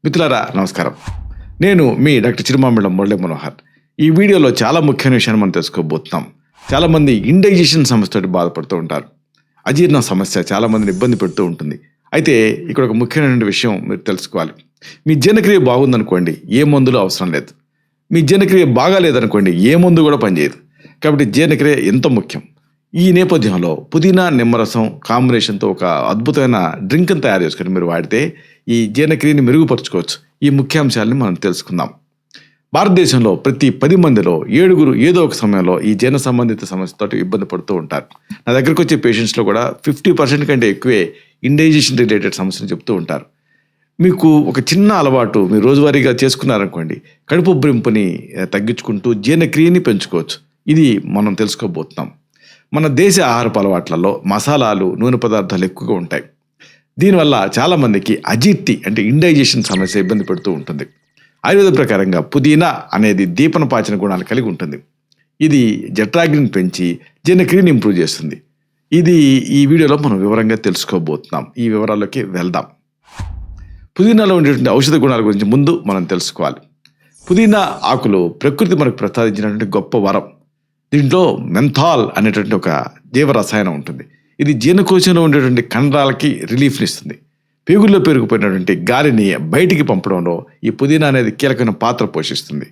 మిత్రులారా నమస్కారం. నేను మీ డాక్టర్ చిరుమామిళ్ళ మురళీ మనోహర్. ఈ వీడియోలో చాలా ముఖ్యమైన విషయాన్ని మనం తెలుసుకోబోతున్నాం. చాలామంది ఇండైజెషన్ సమస్యతో బాధపడుతూ ఉంటారు. అజీర్ణ సమస్య చాలామందిని ఇబ్బంది పెడుతూ ఉంటుంది. అయితే ఇక్కడ ఒక ముఖ్యమైన విషయం మీరు తెలుసుకోవాలి. మీ జీర్ణక్రియ బాగుందనుకోండి, ఏ మందులు అవసరం లేదు. మీ జీర్ణక్రియ బాగాలేదనుకోండి, ఏ మందు కూడా పనిచేయదు. కాబట్టి జీర్ణక్రియ ఎంతో ముఖ్యం. ఈ నేపథ్యంలో పుదీనా నిమ్మరసం కాంబినేషన్తో ఒక అద్భుతమైన డ్రింక్ని తయారు చేసుకొని మీరు వాడితే ఈ జీర్ణక్రియని మెరుగుపరుచుకోవచ్చు. ఈ ముఖ్యాంశాలని మనం తెలుసుకుందాం. భారతదేశంలో ప్రతి 10 మందిలో 7 ఏదో ఒక సమయంలో ఈ జీర్ణ సంబంధిత సమస్యతో ఇబ్బంది పడుతూ ఉంటారు. నా దగ్గరకు వచ్చే పేషెంట్స్లో కూడా 50% కంటే ఎక్కువే ఇండైజెషన్ రిలేటెడ్ సమస్యలు చెప్తూ ఉంటారు. మీకు ఒక చిన్న అలవాటు మీరు రోజువారీగా చేసుకున్నారనుకోండి, కడుపు ఉబ్బరింపుని తగ్గించుకుంటూ జీర్ణక్రియని పెంచుకోవచ్చు. ఇది మనం తెలుసుకోబోతున్నాం. మన దేశ ఆహారపు అలవాట్లలో మసాలాలు, నూనె పదార్థాలు ఎక్కువగా ఉంటాయి. దీనివల్ల చాలామందికి అజీర్తి అంటే ఇండైజెషన్ సమస్య ఇబ్బంది పెడుతూ ఉంటుంది. ఆయుర్వేద ప్రకారంగా పుదీనా అనేది దీపనపాచన గుణాలు కలిగి ఉంటుంది. ఇది జఠరాగ్నిని పెంచి జీర్ణక్రియని ఇంప్రూవ్ చేస్తుంది. ఇది ఈ వీడియోలో మనం వివరంగా తెలుసుకోబోతున్నాం. ఈ వివరాల్లోకి వెళ్దాం. పుదీనాలో ఉండేటువంటి ఔషధ గుణాల గురించి ముందు మనం తెలుసుకోవాలి. పుదీనా ఆకులు ప్రకృతి మనకు ప్రసాదించినటువంటి గొప్ప వరం. దీంట్లో మెంథాల్ అనేటువంటి ఒక జీవరసాయనం ఉంటుంది. ఇది జీర్ణకోశంలో ఉండేటువంటి కండరాలకి రిలీఫ్ని ఇస్తుంది. పేగుల్లో పెరిగిపోయినటువంటి గాలిని బయటికి పంపడంలో ఈ పుదీనా అనేది కీలకమైన పాత్ర పోషిస్తుంది.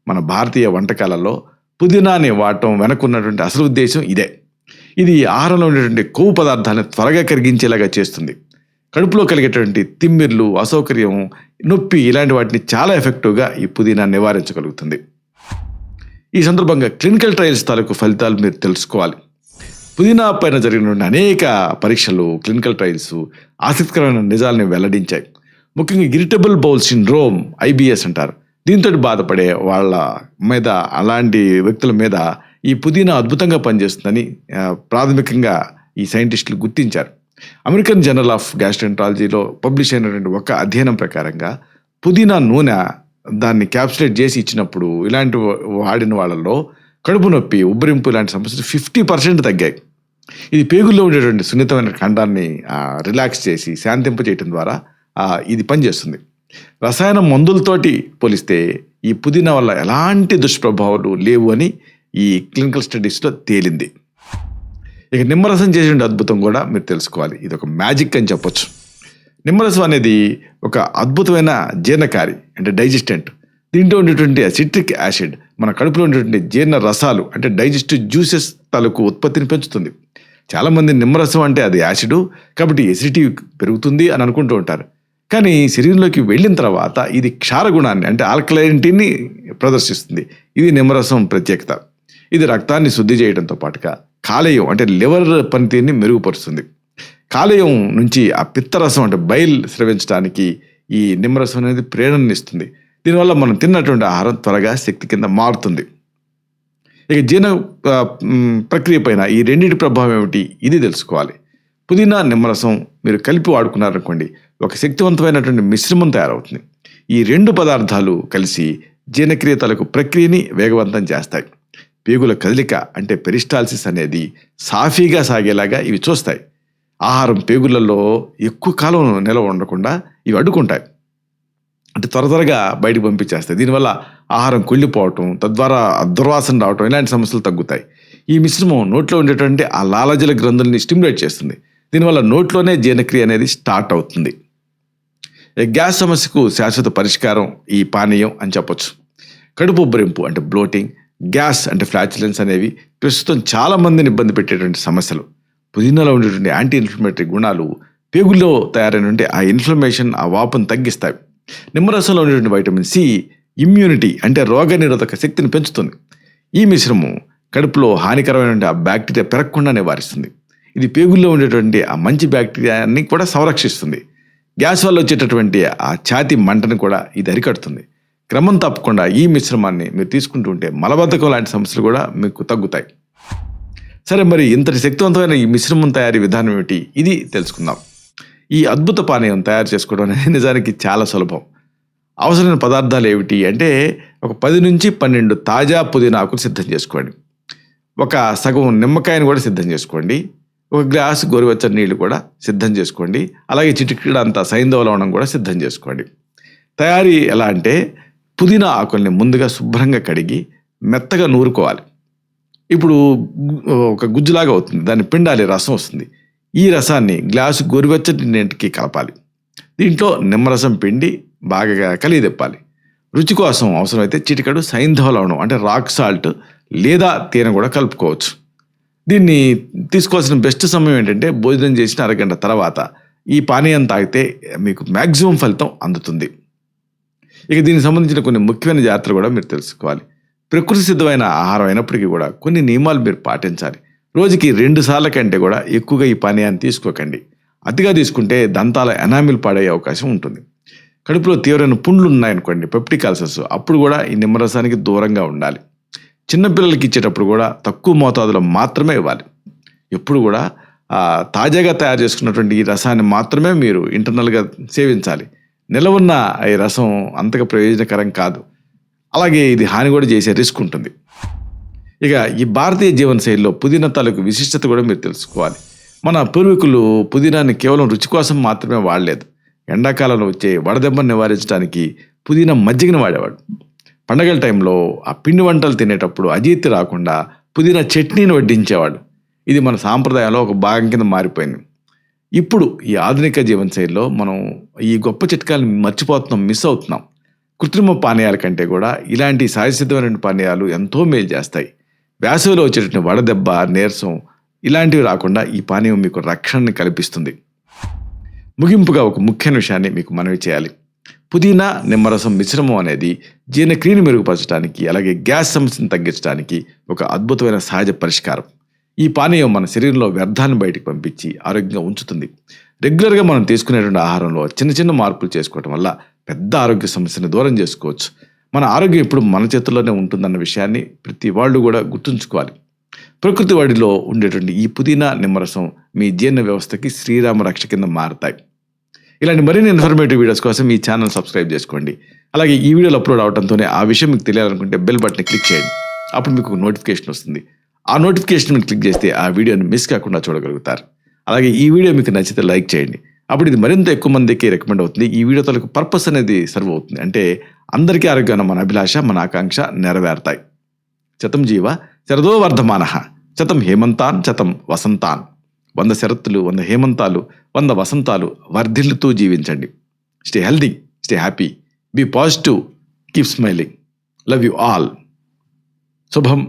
మన భారతీయ వంటకాలలో పుదీనాని వాడటం వెనకున్నటువంటి అసలు ఉద్దేశం ఇదే. ఇది ఆహారంలో ఉండేటువంటి కొవ్వు పదార్థాలను త్వరగా కరిగించేలాగా చేస్తుంది. కడుపులో కలిగేటువంటి తిమ్మిర్లు, అసౌకర్యం, నొప్పి ఇలాంటి వాటిని చాలా ఎఫెక్టివ్గా ఈ పుదీనా నివారించగలుగుతుంది. ఈ సందర్భంగా క్లినికల్ ట్రయల్స్ తాలూకు ఫలితాలు మీరు తెలుసుకోవాలి. పుదీనా పైన జరిగినటువంటి అనేక పరీక్షలు, క్లినికల్ ట్రయల్స్ ఆసక్తికరమైన నిజాలని వెల్లడించాయి. ముఖ్యంగా ఇరిటబుల్ బౌల్ సిండ్రోమ్, IBS అంటారు. దీంతో బాధపడే వాళ్ళ మీద, అలాంటి వ్యక్తుల మీద ఈ పుదీనా అద్భుతంగా పనిచేస్తుందని ప్రాథమికంగా ఈ సైంటిస్టులు గుర్తించారు. అమెరికన్ జర్నల్ ఆఫ్ గ్యాస్ట్రోఎంట్రాలజీలో పబ్లిష్ అయినటువంటి ఒక అధ్యయనం ప్రకారంగా పుదీనా నూనె దాన్ని క్యాప్సులేట్ చేసి ఇచ్చినప్పుడు ఇలాంటి వాడిన వాళ్ళలో కడుపు నొప్పి, ఉబ్బరింపు ఇలాంటి సమస్యలు 50% తగ్గాయి. ఇది పేగుల్లో ఉండేటువంటి సున్నితమైన ఖండాన్ని రిలాక్స్ చేసి శాంతింపజేయటం ద్వారా ఇది పనిచేస్తుంది. రసాయన మందులతోటి పోలిస్తే ఈ పుదీనా వల్ల ఎలాంటి దుష్ప్రభావాలు లేవు అని ఈ క్లినికల్ స్టడీస్లో తేలింది. ఇక నిమ్మరసం చేసే అద్భుతం కూడా మీరు తెలుసుకోవాలి. ఇది ఒక మ్యాజిక్ అని చెప్పొచ్చు. నిమ్మరసం అనేది ఒక అద్భుతమైన జీర్ణకారి అంటే డైజెస్టెంట్. దీంట్లో ఉండేటువంటి సిట్రిక్ యాసిడ్ మన కడుపులో ఉండేటువంటి జీర్ణ రసాలు అంటే డైజెస్టివ్ జ్యూసెస్ తాలూకు ఉత్పత్తిని పెంచుతుంది. చాలామంది నిమ్మరసం అంటే అది యాసిడ్ కాబట్టి ఎసిడిటీ పెరుగుతుంది అని అనుకుంటూ ఉంటారు. కానీ శరీరంలోకి వెళ్ళిన తర్వాత ఇది క్షార గుణాన్ని అంటే ఆల్కలైనిటీని ప్రదర్శిస్తుంది. ఇది నిమ్మరసం ప్రత్యేకత. ఇది రక్తాన్ని శుద్ధి చేయడంతో పాటుగా కాలేయం అంటే లివర్ పనితీరుని మెరుగుపరుస్తుంది. కాలేయం నుంచి ఆ పిత్తరసం అంటే బైల్ స్రవించడానికి ఈ నిమ్మరసం అనేది ప్రేరణనిస్తుంది. దీనివల్ల మనం తిన్నటువంటి ఆహారం త్వరగా శక్తి కింద మారుతుంది. ఇక జీర్ణ ప్రక్రియ పైన ఈ రెండింటి ప్రభావం ఏమిటి ఇది తెలుసుకోవాలి. పుదీనా, నిమ్మరసం మీరు కలిపి వాడుకున్నారనుకోండి, ఒక శక్తివంతమైనటువంటి మిశ్రమం తయారవుతుంది. ఈ 2 పదార్థాలు కలిసి జీర్ణక్రియ తాలూకు ప్రక్రియని వేగవంతం చేస్తాయి. పేగుల కదలిక అంటే పెరిస్టాల్సిస్ అనేది సాఫీగా సాగేలాగా ఇవి చూస్తాయి. ఆహారం పేగులలో ఎక్కువ కాలం నిలవ ఉండకుండా ఇవి అడ్డుకుంటాయి. అంటే త్వరగా బయటకు పంపించేస్తాయి. దీనివల్ల ఆహారం కుళ్ళిపోవటం, తద్వారా దుర్వాసన రావటం ఇలాంటి సమస్యలు తగ్గుతాయి. ఈ మిశ్రమం నోట్లో ఉండేటువంటి ఆ లాలాజల గ్రంథుల్ని స్టిమ్యులేట్ చేస్తుంది. దీనివల్ల నోట్లోనే జీర్ణక్రియ అనేది స్టార్ట్ అవుతుంది. గ్యాస్ సమస్యకు శాశ్వత పరిష్కారం ఈ పానీయం అని చెప్పొచ్చు. కడుపు ఉబ్బరింపు అంటే బ్లోటింగ్, గ్యాస్ అంటే ఫ్లాచులెన్స్ అనేవి ప్రస్తుతం చాలామందిని ఇబ్బంది పెట్టేటువంటి సమస్యలు. పుదీనాలో ఉండేటువంటి యాంటీ ఇన్ఫ్లమేటరీ గుణాలు పేగుల్లో తయారైనటువంటి ఆ ఇన్ఫ్లమేషన్, ఆ వాపును తగ్గిస్తాయి. నిమ్మరసంలో ఉండేటువంటి వైటమిన్ సి ఇమ్యూనిటీ అంటే రోగ నిరోధక శక్తిని పెంచుతుంది. ఈ మిశ్రమం కడుపులో హానికరమైనటువంటి ఆ బ్యాక్టీరియా పెరగకుండా నివారిస్తుంది. ఇది పేగుల్లో ఉండేటువంటి ఆ మంచి బ్యాక్టీరియాని కూడా సంరక్షిస్తుంది. గ్యాస్ వల్ల వచ్చేటటువంటి ఆ ఛాతీ మంటను కూడా ఇది అరికడుతుంది. క్రమం తప్పకుండా ఈ మిశ్రమాన్ని మీరు తీసుకుంటూ ఉంటే మలబద్ధకం లాంటి సమస్యలు కూడా మీకు తగ్గుతాయి. సరే, మరి ఇంతటి శక్తివంతమైన ఈ మిశ్రమం తయారీ విధానం ఏమిటి ఇది తెలుసుకుందాం. ఈ అద్భుత పానీయం తయారు చేసుకోవడం అనేది నిజానికి చాలా సులభం. అవసరమైన పదార్థాలు ఏమిటి అంటే ఒక 10 నుంచి 12 తాజా పుదీనా ఆకులు సిద్ధం చేసుకోండి. ఒక సగం నిమ్మకాయను కూడా సిద్ధం చేసుకోండి. ఒక గ్లాసు గోరువెచ్చని నీళ్ళు కూడా సిద్ధం చేసుకోండి. అలాగే చిటికెడు అంత సైంధవ లవణం కూడా సిద్ధం చేసుకోండి. తయారీ ఎలా అంటే పుదీనా ఆకుల్ని ముందుగా శుభ్రంగా కడిగి మెత్తగా నూరుకోవాలి. ఇప్పుడు ఒక గుజ్జులాగా అవుతుంది, దాన్ని పిండాలి, రసం వస్తుంది. ఈ రసాన్ని గ్లాసు గోరువెచ్చటి నీటికి కలపాలి. దీంట్లో నిమ్మరసం పిండి బాగా కలియదెప్పాలి. రుచి కోసం అవసరమైతే చిటికెడు సైంధవ లవణం అంటే రాక్ సాల్ట్ లేదా తేనె కూడా కలుపుకోవచ్చు. దీన్ని తీసుకోవాల్సిన బెస్ట్ సమయం ఏంటంటే భోజనం చేసిన అరగంట తర్వాత ఈ పానీయం తాగితే మీకు మ్యాక్సిమం ఫలితం అందుతుంది. ఇక దీనికి సంబంధించిన కొన్ని ముఖ్యమైన జాగ్రత్తలు కూడా మీరు తెలుసుకోవాలి. ప్రకృతి సిద్ధమైన ఆహారం అయినప్పటికీ కూడా కొన్ని నియమాలు మీరు పాటించాలి. రోజుకి 2 సార్ల కంటే కూడా ఎక్కువగా ఈ పానీయాన్ని తీసుకోకండి. అతిగా తీసుకుంటే దంతాల ఎనామిల్ పాడయ్యే అవకాశం ఉంటుంది. కడుపులో తీవ్రమైన పుండ్లు ఉన్నాయనుకోండి, పెప్టిక్ అల్సర్స్, అప్పుడు కూడా ఈ నిమ్మరసానికి దూరంగా ఉండాలి. చిన్నపిల్లలకి ఇచ్చేటప్పుడు కూడా తక్కువ మోతాదులో మాత్రమే ఇవ్వాలి. ఎప్పుడు కూడా తాజాగా తయారు చేసుకున్నటువంటి ఈ రసాన్ని మాత్రమే మీరు ఇంటర్నల్గా సేవించాలి. నిలవున్న ఈ రసం అంతగా ప్రయోజనకరం కాదు. అలాగే ఇది హాని కూడా చేసే రిస్క్ ఉంటుంది. ఇక ఈ భారతీయ జీవనశైలిలో పుదీనా తాలూకు విశిష్టత కూడా మీరు తెలుసుకోవాలి. మన పూర్వీకులు పుదీనాన్ని కేవలం రుచి కోసం మాత్రమే వాడలేదు. ఎండాకాలంలో వచ్చే వడదెబ్బను నివారించడానికి పుదీనా మజ్జిగను వాడేవాడు. పండగల టైంలో ఆ పిండి వంటలు తినేటప్పుడు అజీర్తి రాకుండా పుదీనా చట్నీని వడ్డించేవాడు. ఇది మన సాంప్రదాయంలో ఒక భాగం కింద మారిపోయింది. ఇప్పుడు ఈ ఆధునిక జీవనశైలిలో మనం ఈ గొప్ప చిట్కాలను మర్చిపోతున్నాం, మిస్ అవుతున్నాం. కృత్రిమ పానీయాల కంటే కూడా ఇలాంటి సహజసిద్ధమైన పానీయాలు ఎంతో మేలు చేస్తాయి. వేసవిలో వచ్చేటటువంటి వడదెబ్బ, నీరసం ఇలాంటివి రాకుండా ఈ పానీయం మీకు రక్షణని కల్పిస్తుంది. ముగింపుగా ఒక ముఖ్యమైన విషయాన్ని మీకు మనవి చేయాలి. పుదీనా నిమ్మరసం మిశ్రమం అనేది జీర్ణక్రియను మెరుగుపరచడానికి, అలాగే గ్యాస్ సమస్యను తగ్గించడానికి ఒక అద్భుతమైన సహజ పరిష్కారం. ఈ పానీయం మన శరీరంలో వ్యర్థాన్ని బయటకు పంపించి ఆరోగ్యంగా ఉంచుతుంది. రెగ్యులర్గా మనం తీసుకునేటువంటి ఆహారంలో చిన్న చిన్న మార్పులు చేసుకోవడం వల్ల పెద్ద ఆరోగ్య సమస్యను దూరం చేసుకోవచ్చు. మన ఆరోగ్యం ఎప్పుడు మన చేతుల్లోనే ఉంటుందన్న విషయాన్ని ప్రతి వాళ్ళు కూడా గుర్తుంచుకోవాలి. ప్రకృతి వాడిలో ఉండేటువంటి ఈ పుదీనా నిమ్మరసం మీ జీర్ణ వ్యవస్థకి శ్రీరామ రక్ష కింద మారతాయి. ఇలాంటి మరిన్ని ఇన్ఫర్మేటివ్ వీడియోస్ కోసం ఈ ఛానల్ సబ్స్క్రైబ్ చేసుకోండి. అలాగే ఈ వీడియోలు అప్లోడ్ అవడంతోనే ఆ విషయం మీకు తెలియాలనుకుంటే బెల్ బటన్ క్లిక్ చేయండి. అప్పుడు మీకు నోటిఫికేషన్ వస్తుంది. ఆ నోటిఫికేషన్ మీరు క్లిక్ చేస్తే ఆ వీడియోని మిస్ కాకుండా చూడగలుగుతారు. అలాగే ఈ వీడియో మీకు నచ్చితే లైక్ చేయండి. అప్పుడు ఇది మరింత ఎక్కువ మందికి రికమెండ్ అవుతుంది. ఈ వీడియో తాలూకు పర్పస్ అనేది సర్వ్ అవుతుంది. అంటే అందరికీ ఆరోగ్యాన్ని మన అభిలాష, మన ఆకాంక్ష నెరవేరుతాయి. శతం జీవ శరదో వర్ధమానః, శతం హేమంతాన్ శతం వసంతాన్. 100 శరత్తులు, 100 హేమంతాలు, 100 వసంతాలు వర్ధిల్లుతూ జీవించండి. Stay healthy, stay happy, be positive, keep smiling. Love you all. శుభం.